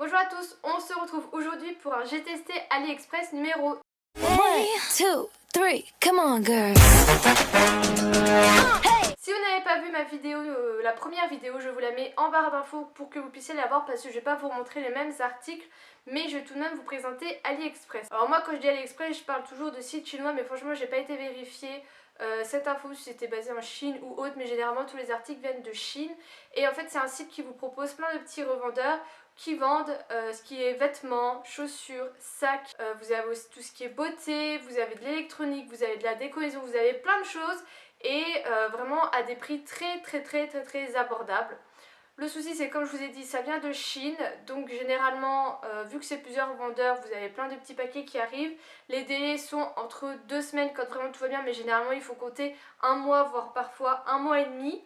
Bonjour à tous, on se retrouve aujourd'hui pour un J'ai testé AliExpress numéro 1, 2, 3, come on girl. Si vous n'avez pas vu ma vidéo, la première vidéo, je vous la mets en barre d'infos pour que vous puissiez la voir parce que je vais pas vous montrer les mêmes articles, mais je vais tout de même vous présenter AliExpress. Alors moi quand je dis AliExpress, je parle toujours de sites chinois, mais franchement j'ai pas été vérifiée cette info si c'était basé en Chine ou autre, mais généralement tous les articles viennent de Chine. Et en fait c'est un site qui vous propose plein de petits revendeurs qui vendent ce qui est vêtements, chaussures, sacs, vous avez aussi tout ce qui est beauté, vous avez de l'électronique, vous avez de la décoration, vous avez plein de choses et vraiment à des prix très abordables. Le souci c'est comme je vous ai dit, ça vient de Chine, donc généralement vu que c'est plusieurs vendeurs, vous avez plein de petits paquets qui arrivent. Les délais sont entre 2 semaines quand vraiment tout va bien, mais généralement il faut compter un mois voire parfois un mois et demi.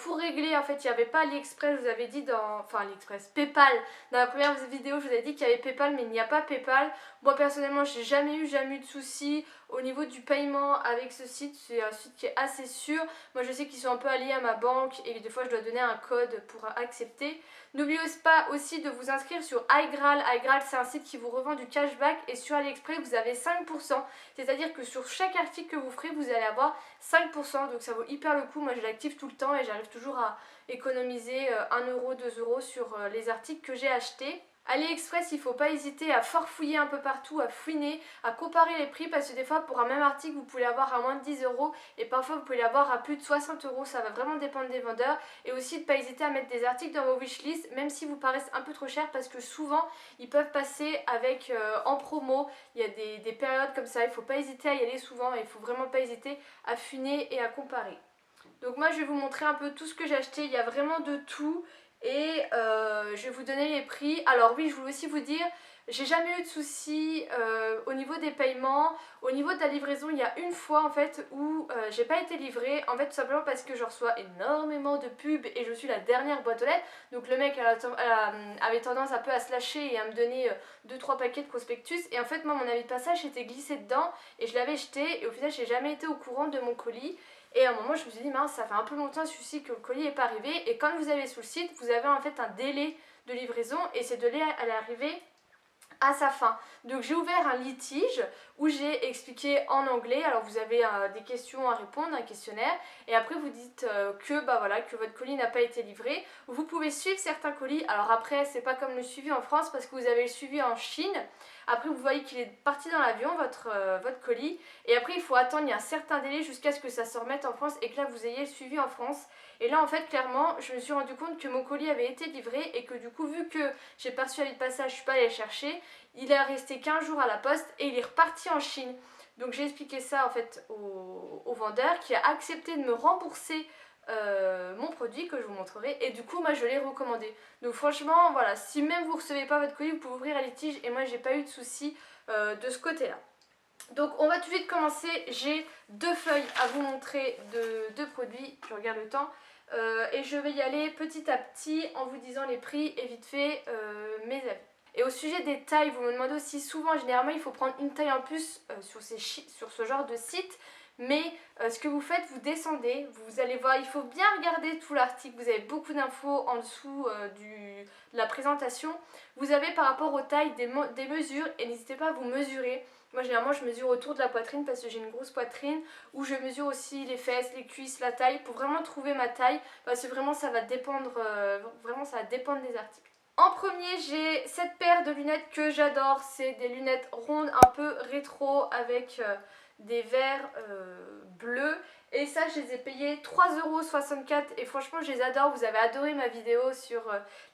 Pour régler, en fait, il n'y avait pas AliExpress, je vous avais dit enfin AliExpress, PayPal. Dans la première vidéo, je vous avais dit qu'il y avait PayPal, mais il n'y a pas PayPal. Moi, personnellement, j'ai jamais eu de soucis au niveau du paiement avec ce site. C'est un site qui est assez sûr. Moi, je sais qu'ils sont un peu alliés à ma banque et des fois, je dois donner un code pour accepter. N'oubliez pas aussi de vous inscrire sur iGraal. iGraal, c'est un site qui vous revend du cashback et sur AliExpress, vous avez 5%. C'est-à-dire que sur chaque article que vous ferez, vous allez avoir 5%. Donc ça vaut hyper le coup. Moi, je l'active tout le temps et j'arrive toujours à économiser 1 euro, 2 € sur les articles que j'ai achetés. AliExpress, il ne faut pas hésiter à farfouiller un peu partout, à fouiner, à comparer les prix parce que des fois pour un même article vous pouvez l'avoir à moins de 10 € et parfois vous pouvez l'avoir à plus de 60 €, ça va vraiment dépendre des vendeurs. Et aussi de ne pas hésiter à mettre des articles dans vos wishlist même si vous paraissent un peu trop chers parce que souvent ils peuvent passer avec en promo, il y a des périodes comme ça, il ne faut pas hésiter à y aller souvent et il ne faut vraiment pas hésiter à fouiner et à comparer. Donc moi je vais vous montrer un peu tout ce que j'ai acheté, il y a vraiment de tout et je vais vous donner les prix. Alors oui, je voulais aussi vous dire, j'ai jamais eu de soucis au niveau des paiements. Au niveau de la livraison, il y a une fois en fait où j'ai pas été livrée, en fait tout simplement parce que je reçois énormément de pubs et je suis la dernière boîte aux lettres. Donc le mec avait tendance un peu à se lâcher et à me donner 2-3 paquets de prospectus et en fait moi mon avis de passage était glissé dedans et je l'avais jeté et au final j'ai jamais été au courant de mon colis. Et à un moment, je me suis dit, mince, ça fait un peu longtemps celui-ci que le colis n'est pas arrivé. Et quand vous allez sur le site, vous avez en fait un délai de livraison et ce délai elle est arrivé à sa fin. Donc j'ai ouvert un litige où j'ai expliqué en anglais. Alors vous avez des questions à répondre, un questionnaire, et après vous dites que votre colis n'a pas été livré. Vous pouvez suivre certains colis. Alors après c'est pas comme le suivi en France parce que vous avez le suivi en Chine. Après vous voyez qu'il est parti dans l'avion votre colis et après il faut attendre il y a un certain délai jusqu'à ce que ça se remette en France et que là vous ayez le suivi en France. Et là en fait clairement je me suis rendu compte que mon colis avait été livré et que du coup vu que j'ai pas reçu l'avis de passage, je suis pas allée le chercher. Il est resté 15 jours à la poste et il est reparti en Chine. Donc j'ai expliqué ça en fait au vendeur qui a accepté de me rembourser mon produit que je vous montrerai et du coup moi je l'ai recommandé. Donc franchement voilà, si même vous recevez pas votre colis, vous pouvez ouvrir un litige et moi j'ai pas eu de soucis de ce côté là. Donc on va tout de suite commencer, j'ai 2 feuilles à vous montrer de produits, je regarde le temps. Et je vais y aller petit à petit en vous disant les prix et vite fait mes avis. Et au sujet des tailles, vous me demandez aussi souvent, généralement il faut prendre une taille en plus sur ce genre de site. Mais ce que vous faites, vous descendez, vous allez voir, il faut bien regarder tout l'article, vous avez beaucoup d'infos en dessous de la présentation. Vous avez par rapport aux tailles des mesures et n'hésitez pas à vous mesurer. Moi généralement je mesure autour de la poitrine parce que j'ai une grosse poitrine, où je mesure aussi les fesses, les cuisses, la taille pour vraiment trouver ma taille parce que vraiment ça va dépendre, des articles. En premier, j'ai cette paire de lunettes que j'adore, c'est des lunettes rondes un peu rétro avec des verres bleus. Et ça, je les ai payées 3,64 € et franchement, je les adore. Vous avez adoré ma vidéo sur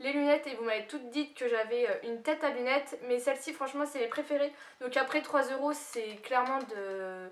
les lunettes et vous m'avez toutes dit que j'avais une tête à lunettes. Mais celle-ci, franchement, c'est les préférées. Donc après 3 €, c'est clairement de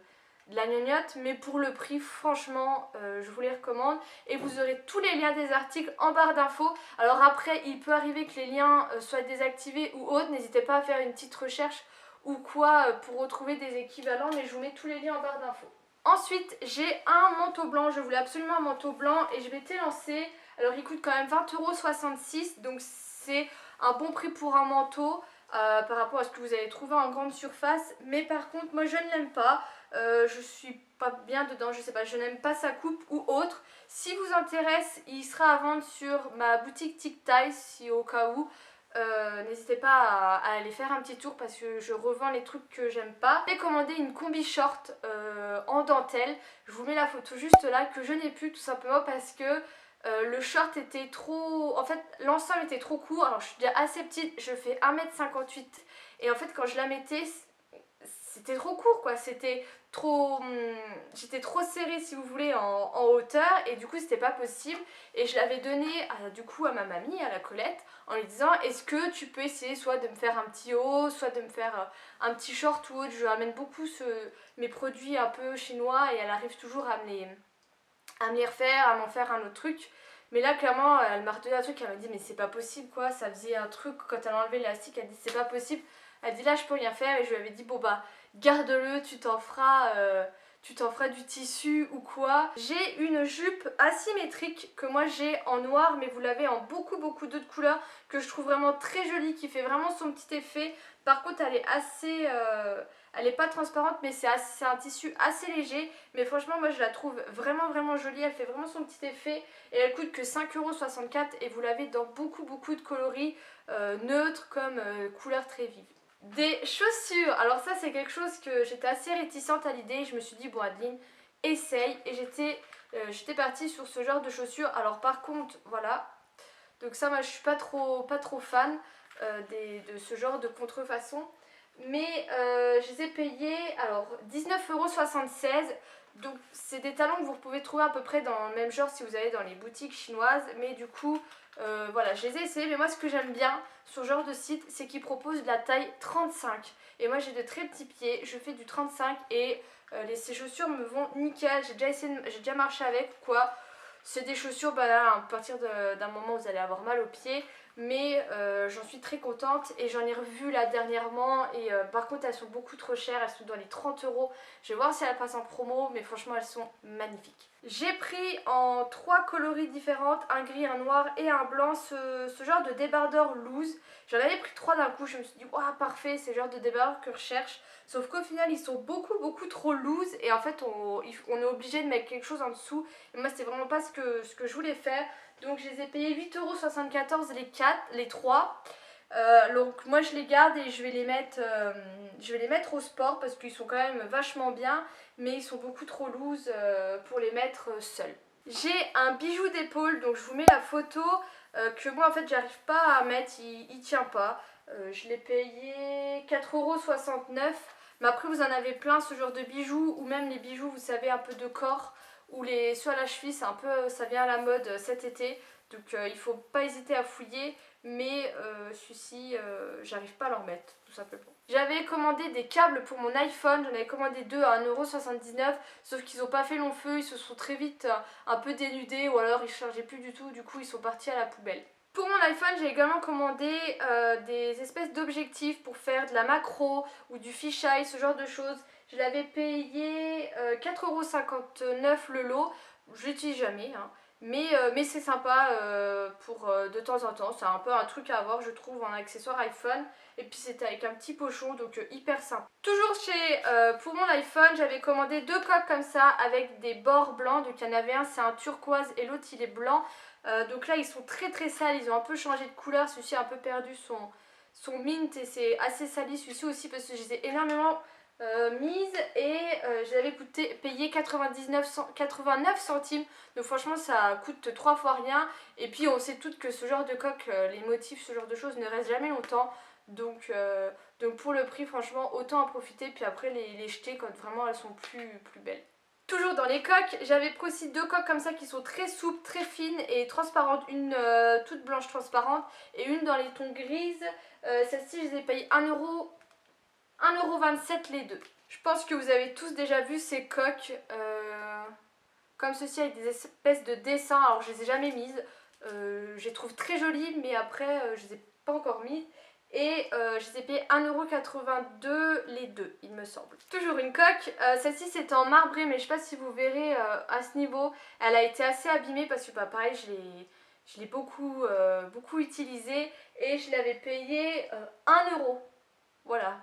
la gnognotte, mais pour le prix franchement je vous les recommande et vous aurez tous les liens des articles en barre d'infos. Alors après il peut arriver que les liens soient désactivés ou autres, n'hésitez pas à faire une petite recherche ou quoi pour retrouver des équivalents, mais je vous mets tous les liens en barre d'infos. Ensuite j'ai un manteau blanc, je voulais absolument un manteau blanc et je vais t'élancer. Alors il coûte quand même 20,66 €, donc c'est un bon prix pour un manteau par rapport à ce que vous allez trouver en grande surface. Mais par contre moi je ne l'aime pas, je suis pas bien dedans, je sais pas, je n'aime pas sa coupe ou autre. Si vous intéresse, il sera à vendre sur ma boutique TicTie si au cas où. n'hésitez pas à aller faire un petit tour parce que je revends les trucs que j'aime pas. J'ai commandé une combi short en dentelle, je vous mets la photo juste là, que je n'ai plus tout simplement parce que le short était trop... En fait l'ensemble était trop court, alors je suis déjà assez petite, je fais 1m58 et en fait quand je la mettais c'était trop court quoi, c'était trop... J'étais trop serrée si vous voulez en hauteur et du coup c'était pas possible et je l'avais donné du coup à ma mamie, à la Colette, en lui disant est-ce que tu peux essayer soit de me faire un petit haut, soit de me faire un petit short ou autre. Je lui ramène beaucoup mes produits un peu chinois et elle arrive toujours à me les refaire, à m'en faire un autre truc. Mais là clairement elle m'a redonné un truc, elle m'a dit mais c'est pas possible quoi, ça faisait un truc quand elle a enlevé l'élastique, elle dit c'est pas possible. Elle dit là je peux rien faire et je lui avais dit bon bah garde-le, tu t'en feras du tissu ou quoi. J'ai une jupe asymétrique que moi j'ai en noir mais vous l'avez en beaucoup d'autres couleurs que je trouve vraiment très jolie, qui fait vraiment son petit effet. Par contre elle est assez... elle est pas transparente mais c'est un tissu assez léger. Mais franchement moi je la trouve vraiment jolie, elle fait vraiment son petit effet. Et elle coûte que 5,64 € et vous l'avez dans beaucoup de coloris neutres comme couleurs très vives. Des chaussures, alors ça c'est quelque chose que j'étais assez réticente à l'idée, je me suis dit bon Adeline essaye et j'étais partie sur ce genre de chaussures. Alors par contre voilà, donc ça moi je suis pas trop fan de ce genre de contrefaçon, mais je les ai payés alors 19,76 €. Donc c'est des talons que vous pouvez trouver à peu près dans le même genre si vous allez dans les boutiques chinoises, mais du coup voilà, je les ai essayés. Mais moi ce que j'aime bien sur ce genre de site, c'est qu'ils proposent de la taille 35 et moi j'ai de très petits pieds, je fais du 35 et ces chaussures me vont nickel. J'ai déjà marché avec ou quoi. C'est des chaussures, bah là, à partir d'un moment vous allez avoir mal aux pieds, mais j'en suis très contente et j'en ai revu là dernièrement et par contre elles sont beaucoup trop chères, elles sont dans les 30 €. Je vais voir si elles passent en promo, mais franchement elles sont magnifiques. J'ai pris en 3 coloris différentes, un gris, un noir et un blanc, ce genre de débardeur loose. J'en avais pris 3 d'un coup, je me suis dit waouh parfait, c'est le genre de débardeur que je recherche. Sauf qu'au final ils sont beaucoup trop loose et en fait on est obligé de mettre quelque chose en dessous. Et moi c'était vraiment pas ce que je voulais faire. Donc je les ai payés 8,74 € les 3. Donc moi je les garde et je vais les mettre au sport parce qu'ils sont quand même vachement bien, mais ils sont beaucoup trop loose pour les mettre seuls. J'ai un bijou d'épaule, donc je vous mets la photo que moi en fait j'arrive pas à mettre, il tient pas. Je l'ai payé 4,69 €. Mais après vous en avez plein ce genre de bijoux, ou même les bijoux vous savez un peu de corps, ou sur la cheville, c'est un peu, ça vient à la mode cet été. Donc il faut pas hésiter à fouiller, mais celui-ci j'arrive pas à l'en remettre tout simplement. J'avais commandé des câbles pour mon iPhone, j'en avais commandé 2 à 1,79 €, sauf qu'ils n'ont pas fait long feu, ils se sont très vite un peu dénudés ou alors ils chargeaient plus du tout, du coup ils sont partis à la poubelle. Pour mon iPhone, j'ai également commandé des espèces d'objectifs pour faire de la macro ou du fisheye, ce genre de choses. Je l'avais payé 4,59 € le lot, je l'utilise jamais, hein. Mais c'est sympa pour de temps en temps, c'est un peu un truc à avoir je trouve en accessoire iPhone. Et puis c'était avec un petit pochon, donc hyper sympa. Toujours pour mon iPhone, j'avais commandé 2 coques comme ça avec des bords blancs. Donc il y en avait un c'est un turquoise et l'autre il est blanc. Donc là ils sont très sales, ils ont un peu changé de couleur. Celui-ci a un peu perdu son mint et c'est assez sali. Celui-ci aussi parce que je les ai énormément mise et je l'avais payé 89 centimes. Donc franchement ça coûte 3 fois rien. Et puis on sait toutes que ce genre de coque, les motifs, ce genre de choses ne restent jamais longtemps. Donc pour le prix franchement autant en profiter. Puis après les jeter quand vraiment elles sont plus belles. Toujours dans les coques, j'avais pris aussi 2 coques comme ça qui sont très souples, très fines et transparentes. Une toute blanche transparente et une dans les tons grises. Celle-ci je les ai payées 1,27 € les deux. Je pense que vous avez tous déjà vu ces coques comme ceci avec des espèces de dessins. Alors je les ai jamais mises. Je les trouve très jolies mais après je les ai pas encore mises. Et je les ai payées 1,82 € les deux il me semble. Toujours une coque, celle-ci c'était en marbré mais je sais pas si vous verrez à ce niveau. Elle a été assez abîmée parce que bah, pareil je l'ai beaucoup utilisée. Et je l'avais payée 1 €. Voilà.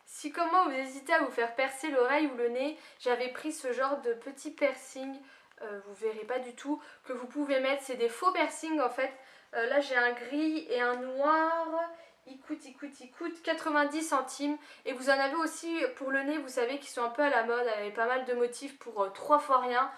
Si comme moi vous hésitez à vous faire percer l'oreille ou le nez, j'avais pris ce genre de petit piercing, vous verrez pas du tout, que vous pouvez mettre, c'est des faux piercings en fait. Là j'ai un gris et un noir il coûte 90 centimes. Et vous en avez aussi pour le nez, vous savez, qui sont un peu à la mode, avec pas mal de motifs pour 3 fois rien.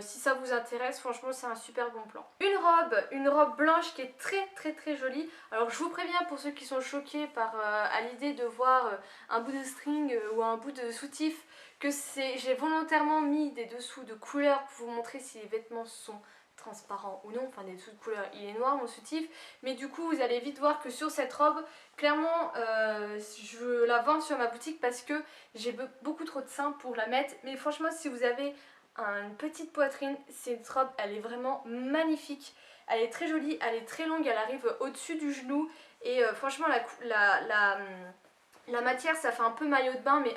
Si ça vous intéresse, franchement c'est un super bon plan. Une robe blanche qui est très jolie. Alors je vous préviens pour ceux qui sont choqués à l'idée de voir un bout de string ou un bout de soutif, que j'ai volontairement mis des dessous de couleur pour vous montrer si les vêtements sont transparents ou non, enfin des dessous de couleur. Il est noir mon soutif, mais du coup vous allez vite voir que sur cette robe, clairement je la vends sur ma boutique parce que j'ai beaucoup trop de seins pour la mettre. Mais franchement, si vous avez une petite poitrine, cette robe elle est vraiment magnifique, elle est très jolie, elle est très longue, elle arrive au-dessus du genou et franchement la matière ça fait un peu maillot de bain mais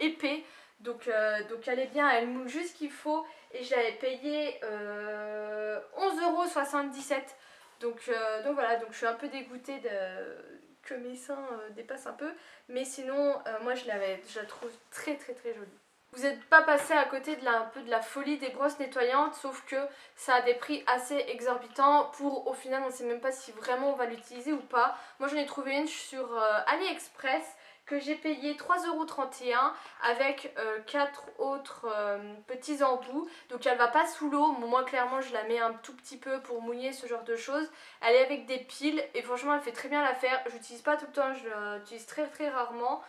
épais, donc elle est bien, elle moule juste ce qu'il faut et je l'avais payé 11,77 €. Donc voilà, donc je suis un peu dégoûtée que mes seins dépassent un peu, mais sinon moi je la trouve très jolie. Vous n'êtes pas passé à côté un peu de la folie des brosses nettoyantes, sauf que ça a des prix assez exorbitants pour au final on ne sait même pas si vraiment on va l'utiliser ou pas. Moi j'en ai trouvé une sur AliExpress que j'ai payé 3,31 € avec 4 autres petits embouts. Donc elle va pas sous l'eau, moi clairement je la mets un tout petit peu pour mouiller, ce genre de choses. Elle est avec des piles et franchement elle fait très bien l'affaire. Je l'utilise pas tout le temps, je l'utilise très rarement.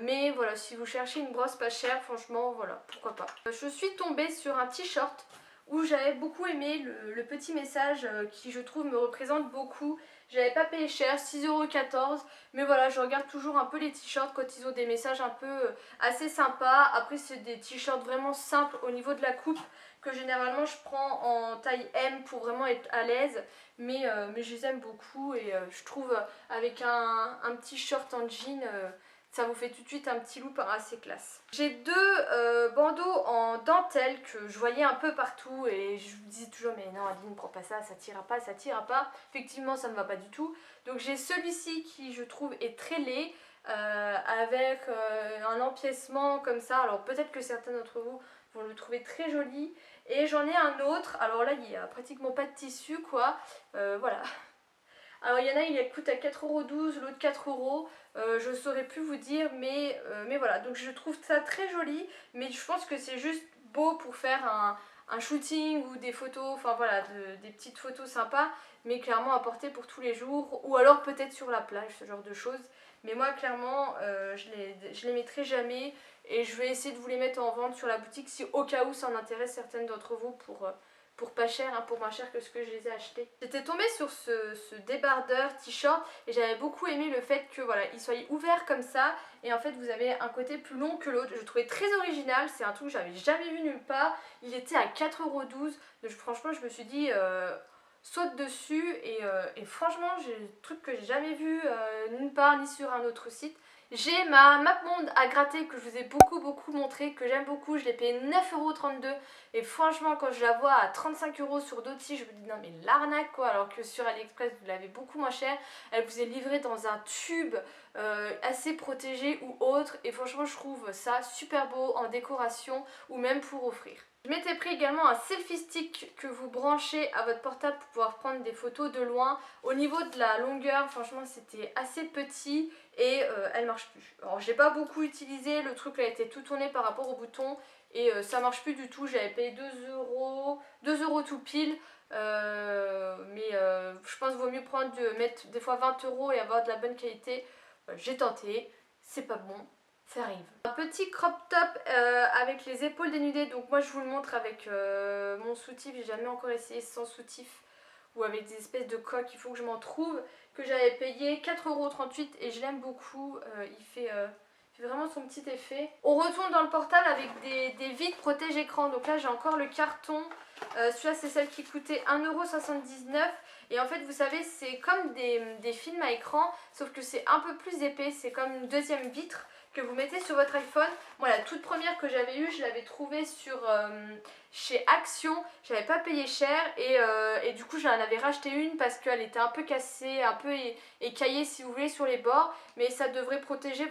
Mais voilà, si vous cherchez une brosse pas chère, franchement voilà, pourquoi pas. Je suis tombée sur un t-shirt où j'avais beaucoup aimé le petit message qui je trouve me représente beaucoup. J'avais pas payé cher, 6,14 €, mais voilà, je regarde toujours un peu les t-shirts quand ils ont des messages un peu assez sympas. Après c'est des t-shirts vraiment simples au niveau de la coupe que généralement je prends en taille M pour vraiment être à l'aise, mais je les aime beaucoup et je trouve avec un petit short en jean ça vous fait tout de suite un petit look assez classe. J'ai deux bandeaux en dentelle que je voyais un peu partout et je me disais toujours mais non Adeline, prends pas ça, ça t'ira pas, ça t'ira pas. Effectivement ça ne va pas du tout. Donc j'ai celui-ci qui je trouve est très laid avec un empiècement comme ça. Alors peut-être que certains d'entre vous vont le trouver très joli. Et j'en ai un autre, alors là il n'y a pratiquement pas de tissu quoi, voilà. Alors il y en a, il coûte à 4,12 €, l'autre 4 €. Je ne saurais plus vous dire, mais voilà. Donc je trouve ça très joli, mais je pense que c'est juste beau pour faire un shooting ou des photos, enfin voilà, des petites photos sympas, mais clairement à porter pour tous les jours, ou alors peut-être sur la plage, ce genre de choses. Mais moi clairement, je les mettrai jamais, et je vais essayer de vous les mettre en vente sur la boutique si au cas où ça en intéresse certaines d'entre vous pour pas cher, hein, pour moins cher que ce que je les ai achetés. J'étais tombée sur ce débardeur t-shirt et j'avais beaucoup aimé le fait que voilà, il soit ouvert comme ça et en fait vous avez un côté plus long que l'autre. Je le trouvais très original, c'est un truc que j'avais jamais vu nulle part. Il était à 4,12 €, donc franchement je me suis dit saute dessus et franchement c'est un truc que j'ai jamais vu nulle part ni sur un autre site. J'ai ma MapMonde à gratter que je vous ai beaucoup montré, que j'aime beaucoup, je l'ai payé 9,32 € et franchement quand je la vois à 35 € sur d'autres sites je me dis non mais l'arnaque quoi, alors que sur AliExpress vous l'avez beaucoup moins cher, elle vous est livrée dans un tube assez protégé ou autre et franchement je trouve ça super beau en décoration ou même pour offrir. Je m'étais pris également un selfie stick que vous branchez à votre portable pour pouvoir prendre des photos de loin. Au niveau de la longueur, franchement c'était assez petit et elle marche plus. Alors je l'ai pas beaucoup utilisé, le truc là était tout tourné par rapport au bouton et ça marche plus du tout. J'avais payé 2 € tout pile. Mais je pense qu'il vaut mieux mettre des fois 20 € et avoir de la bonne qualité. J'ai tenté, c'est pas bon. Ça arrive. Un petit crop top avec les épaules dénudées, donc moi je vous le montre avec mon soutif, j'ai jamais encore essayé sans soutif ou avec des espèces de coques, il faut que je m'en trouve, que j'avais payé 4,38 € et je l'aime beaucoup, il fait vraiment son petit effet. On retourne dans le portable avec des vitres protège écran, donc là j'ai encore le carton, celui-là c'est celle qui coûtait 1,79 € et en fait vous savez c'est comme des films à écran, sauf que c'est un peu plus épais, c'est comme une deuxième vitre que vous mettez sur votre iPhone. Moi la toute première que j'avais eue, je l'avais trouvée chez Action, j'avais pas payé cher et du coup j'en avais racheté une parce qu'elle était un peu cassée, un peu écaillée si vous voulez sur les bords, mais ça devrait protéger,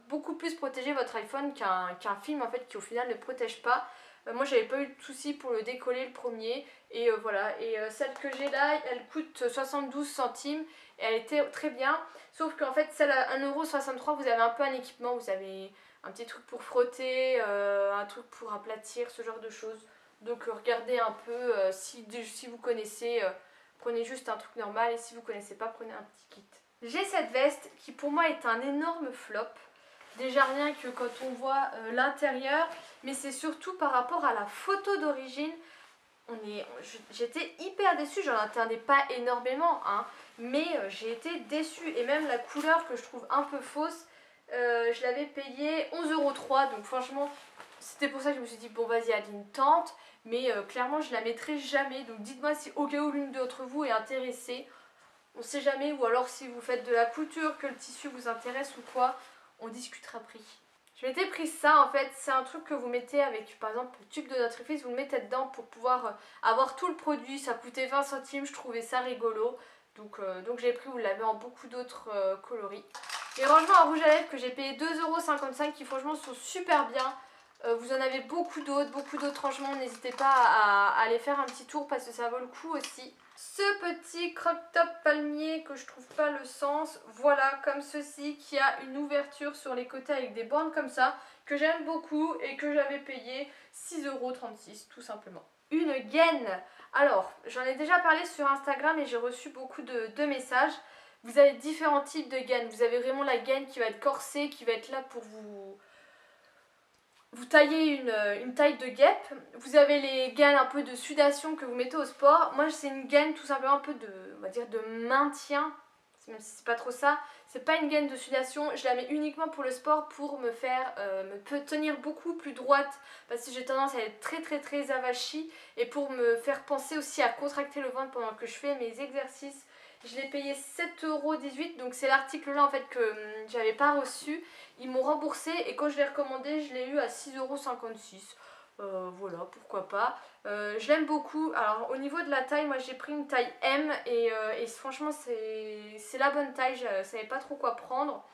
beaucoup plus protéger votre iPhone qu'un film en fait qui au final ne protège pas. Moi j'avais pas eu de soucis pour le décoller le premier et voilà, et celle que j'ai là elle coûte 72 centimes et elle était très bien. Sauf qu'en fait celle à 1,63 € vous avez un peu un équipement, vous avez un petit truc pour frotter, un truc pour aplatir, ce genre de choses. Donc regardez un peu, si vous connaissez, prenez juste un truc normal et si vous connaissez pas, prenez un petit kit. J'ai cette veste qui pour moi est un énorme flop. Déjà rien que quand on voit l'intérieur, mais c'est surtout par rapport à la photo d'origine. J'étais hyper déçue, j'en attendais pas énormément, hein, mais j'ai été déçue. Et même la couleur que je trouve un peu fausse, je l'avais payée 11,03 €. Donc franchement, c'était pour ça que je me suis dit, bon vas-y Adeline, tente. Mais clairement, je la mettrai jamais. Donc dites-moi si au cas où l'une d'entre vous est intéressée. On sait jamais, ou alors si vous faites de la couture, que le tissu vous intéresse ou quoi, on discutera prix. Je m'étais pris ça en fait, c'est un truc que vous mettez avec par exemple le tube de dentifrice, vous le mettez dedans pour pouvoir avoir tout le produit, ça coûtait 20 centimes, je trouvais ça rigolo. Donc j'ai pris, vous l'avez en beaucoup d'autres coloris. Les rangements à rouge à lèvres que j'ai payé 2,55 € qui franchement sont super bien. Vous en avez beaucoup d'autres rangements, n'hésitez pas à aller faire un petit tour parce que ça vaut le coup aussi. Ce petit crop top palmier que je trouve pas le sens, voilà comme ceci qui a une ouverture sur les côtés avec des bandes comme ça, que j'aime beaucoup et que j'avais payé 6,36 € tout simplement. Une gaine, alors j'en ai déjà parlé sur Instagram et j'ai reçu beaucoup de messages. Vous avez différents types de gaines, vous avez vraiment la gaine qui va être corsée, qui va être là pour vous taillez une taille de guêpe. Vous avez les gaines un peu de sudation que vous mettez au sport. Moi c'est une gaine tout simplement un peu on va dire de maintien, même si c'est pas trop ça. C'est pas une gaine de sudation, je la mets uniquement pour le sport pour me faire tenir beaucoup plus droite parce que j'ai tendance à être très avachie et pour me faire penser aussi à contracter le ventre pendant que je fais mes exercices. Je l'ai payé 7,18 €, donc c'est l'article là en fait que j'avais pas reçu. Ils m'ont remboursé et quand je l'ai recommandé, je l'ai eu à 6,56 €. Voilà, pourquoi pas. Je l'aime beaucoup. Alors au niveau de la taille, moi j'ai pris une taille M et franchement c'est la bonne taille. Je savais pas trop quoi prendre.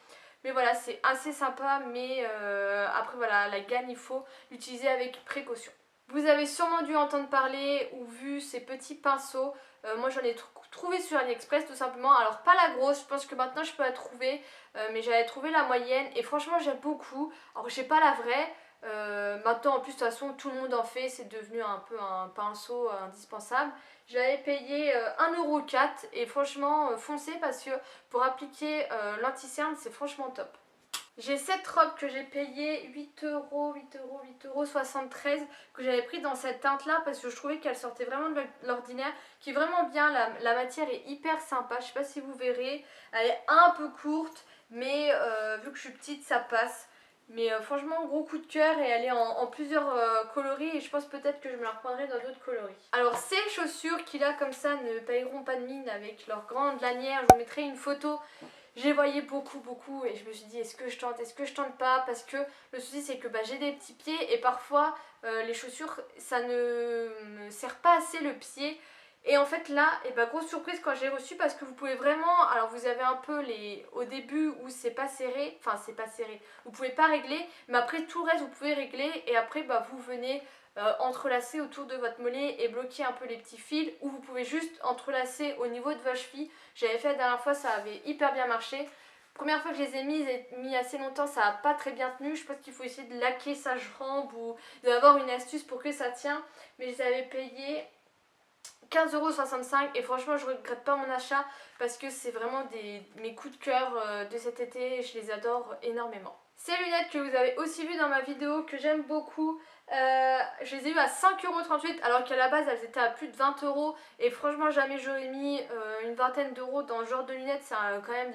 Mais voilà, c'est assez sympa, mais après voilà, la gaine il faut l'utiliser avec précaution. Vous avez sûrement dû entendre parler ou vu ces petits pinceaux. Moi j'en ai trouvé sur AliExpress tout simplement. Alors pas la grosse, je pense que maintenant je peux la trouver. Mais j'avais trouvé la moyenne et franchement j'aime beaucoup. Alors j'ai pas la vraie. Maintenant en plus de toute façon tout le monde en fait. C'est devenu un peu un pinceau indispensable. J'avais payé 1,04 € et franchement foncez parce que pour appliquer l'anti-cerne c'est franchement top. J'ai cette robe que j'ai payée 8,73 € que j'avais pris dans cette teinte là parce que je trouvais qu'elle sortait vraiment de l'ordinaire, qui est vraiment bien, la matière est hyper sympa, je sais pas si vous verrez, elle est un peu courte mais vu que je suis petite ça passe. Mais franchement gros coup de cœur et elle est en plusieurs coloris et je pense peut-être que je me la reprendrai dans d'autres coloris. Alors ces chaussures qui là comme ça ne paieront pas de mine avec leur grande lanière, je vous mettrai une photo. Je les voyais beaucoup et je me suis dit est-ce que je tente pas parce que le souci c'est que j'ai des petits pieds et parfois les chaussures ça ne me serre pas assez le pied. Et en fait là, grosse surprise quand j'ai reçu parce que vous pouvez vraiment, alors vous avez un peu au début où c'est pas serré, vous pouvez pas régler, mais après tout le reste vous pouvez régler et après vous venez entrelacer autour de votre mollet et bloquer un peu les petits fils ou vous pouvez juste entrelacer au niveau de vos chevilles. J'avais fait la dernière fois, ça avait hyper bien marché. Première fois que je les ai mis assez longtemps, ça n'a pas très bien tenu. Je pense qu'il faut essayer de laquer sa jambe ou d'avoir une astuce pour que ça tienne. Mais je les avais payés 15,65 € et franchement je regrette pas mon achat parce que c'est vraiment mes coups de cœur de cet été, je les adore énormément. Ces lunettes que vous avez aussi vues dans ma vidéo que j'aime beaucoup, je les ai eues à 5,38 € alors qu'à la base elles étaient à plus de 20 € et franchement jamais j'aurais mis une vingtaine d'euros dans ce genre de lunettes, c'est quand même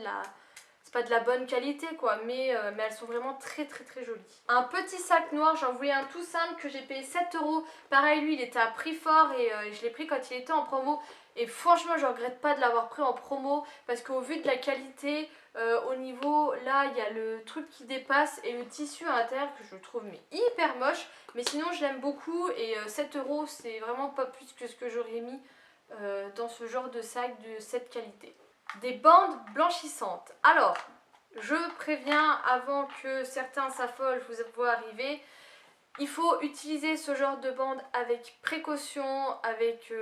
c'est pas de la bonne qualité quoi, mais elles sont vraiment très jolies. Un petit sac noir, j'en voulais un tout simple que j'ai payé 7 €. Pareil lui il était à prix fort et je l'ai pris quand il était en promo. Et franchement je regrette pas de l'avoir pris en promo parce qu'au vu de la qualité, au niveau là il y a le truc qui dépasse et le tissu à l'intérieur que je trouve hyper moche. Mais sinon je l'aime beaucoup et 7 € c'est vraiment pas plus que ce que j'aurais mis dans ce genre de sac de cette qualité. Des bandes blanchissantes. Alors, je préviens avant que certains s'affolent, je vous vois arriver. Il faut utiliser ce genre de bande avec précaution, avec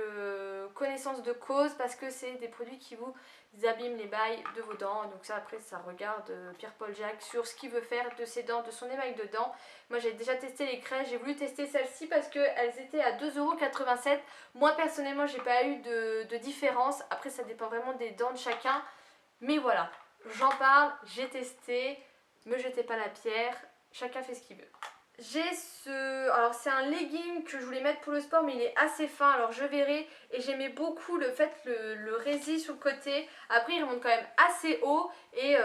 connaissance de cause, parce que c'est des produits qui vous abîment les bails de vos dents. Donc ça après ça regarde Pierre-Paul Jacques sur ce qu'il veut faire de ses dents, de son émail de dents. Moi j'ai déjà testé les crèches, j'ai voulu tester celles-ci parce qu'elles étaient à 2,87 €. Moi personnellement j'ai pas eu de différence, après ça dépend vraiment des dents de chacun. Mais voilà, j'en parle, j'ai testé, me jetez pas la pierre, chacun fait ce qu'il veut. J'ai alors c'est un legging que je voulais mettre pour le sport mais il est assez fin, alors je verrai. Et j'aimais beaucoup le fait le rési sur le côté. Après il remonte quand même assez haut. Et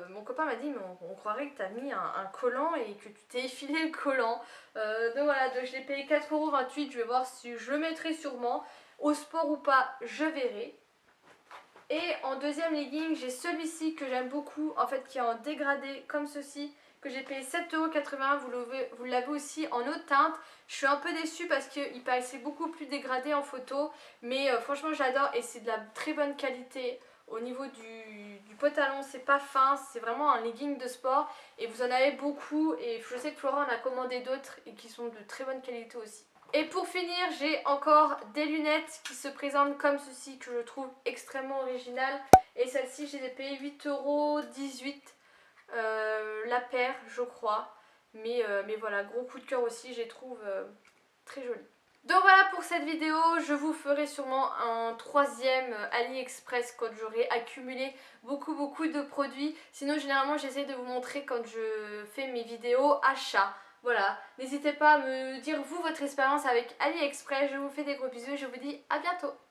mon copain m'a dit mais on croirait que t'as mis un collant et que tu t'es effilé le collant. Donc voilà, donc je l'ai payé 4,28 €. Je vais voir si je le mettrai sûrement au sport ou pas, je verrai. Et en deuxième legging, j'ai celui-ci que j'aime beaucoup, en fait qui est en dégradé comme ceci, que j'ai payé 7,81 €. Vous l'avez aussi en haute teinte. Je suis un peu déçue parce qu'il paraissait beaucoup plus dégradé en photo, mais franchement j'adore et c'est de la très bonne qualité. Au niveau du pantalon, c'est pas fin, c'est vraiment un legging de sport et vous en avez beaucoup. Et je sais que Flora en a commandé d'autres et qui sont de très bonne qualité aussi. Et pour finir, j'ai encore des lunettes qui se présentent comme ceci, que je trouve extrêmement originales. Et celle-ci, je les ai payées 8,18 € la paire, je crois. Mais voilà, gros coup de cœur aussi, je les trouve très jolies. Donc voilà pour cette vidéo, je vous ferai sûrement un troisième AliExpress quand j'aurai accumulé beaucoup de produits. Sinon généralement j'essaie de vous montrer quand je fais mes vidéos achats. Voilà, n'hésitez pas à me dire vous votre expérience avec AliExpress, je vous fais des gros bisous et je vous dis à bientôt.